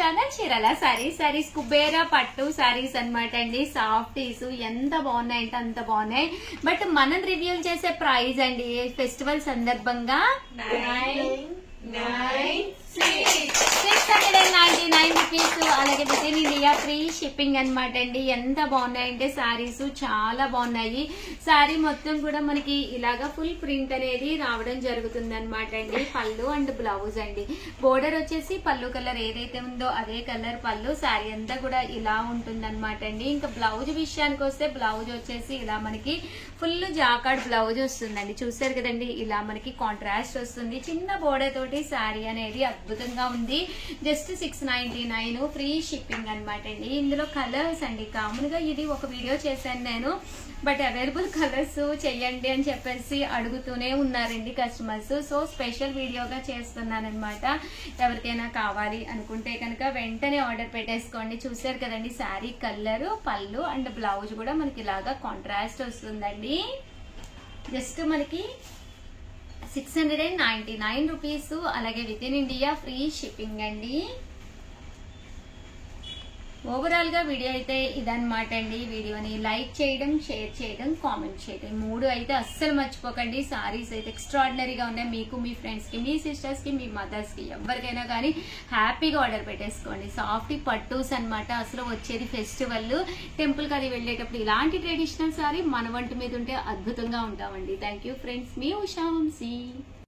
చాలా చీరల సారీస్ కుబేరా పట్టు సారీస్ అన్నమాట అండి. సాఫ్టీస్ ఎంత బాగున్నాయంటే అంత బాగున్నాయి. బట్ మనం రివ్యూలు చేసే ప్రైస్ అండి ఫెస్టివల్ సందర్భంగా 699 రూపీస్. అలాగే with in India free shipping అనమాట అండి. ఎంత బాగున్నాయంటే సారీస్ చాలా బాగున్నాయి. సారీ మొత్తం కూడా మనకి ఇలాగా ఫుల్ ప్రింట్ అనేది రావడం జరుగుతుంది అనమాట అండి. పళ్ళు అండ్ బ్లౌజ్ అండి. బోర్డర్ వచ్చేసి పళ్ళు కలర్ ఏదైతే ఉందో అదే కలర్ పళ్ళు. సారీ అంతా కూడా ఇలా ఉంటుంది అనమాట అండి. ఇంకా బ్లౌజ్ విషయానికి వస్తే బ్లౌజ్ వచ్చేసి ఇలా మనకి ఫుల్ జాకార్డ్ బ్లౌజ్ వస్తుందండి. చూసారు కదండి, ఇలా మనకి కాంట్రాస్ట్ వస్తుంది. చిన్న బోర్డర్ తోటి సారీ అనేది అద్భుతంగా ఉంది. జస్ట్ 699 ఫ్రీ షిప్పింగ్ అనమాట అండి. ఇందులో కలర్స్ అండి, కామన్ గా ఇది ఒక వీడియో చేశాను నేను, బట్ అవైలబుల్ కలర్స్ చెయ్యండి అని చెప్పేసి అడుగుతూనే ఉన్నారండి కస్టమర్స్. సో స్పెషల్ వీడియోగా చేస్తున్నాను అనమాట. ఎవరికైనా కావాలి అనుకుంటే కనుక వెంటనే ఆర్డర్ పెట్టేసుకోండి. చూసారు కదండి, శారీ కలర్ పళ్ళు అండ్ బ్లౌజ్ కూడా మనకి ఇలాగా కాంట్రాస్ట్ వస్తుందండి. జస్ట్ మనకి 699 రూపీస్. అలాగే with in India free shipping అండి. ఓవరాల్ గా వీడియో అయితే ఇదన్నమాట అండి. వీడియోని లైక్ చేయడం, షేర్ చేయడం, కామెంట్ చేయడం 3 అయితే అస్సలు మర్చిపోకండి. సారీస్ అయితే ఎక్స్ట్రాడినరీగా ఉన్నాయి. మీకు, మీ ఫ్రెండ్స్ కి, మీ సిస్టర్స్ కి, మీ మదర్స్ కి ఎవరికైనా కానీ హ్యాపీగా ఆర్డర్ పెట్టేసుకోండి. సాఫ్ట్ పట్టూస్ అనమాట. అసలు వచ్చేది ఫెస్టివల్, టెంపుల్ కి అది వెళ్ళేటప్పుడు ఇలాంటి ట్రెడిషనల్ సారీ మన వంటి మీద ఉంటే అద్భుతంగా ఉంటామండి. థ్యాంక్ యూ ఫ్రెండ్స్, మీ ఉషా వంశీ.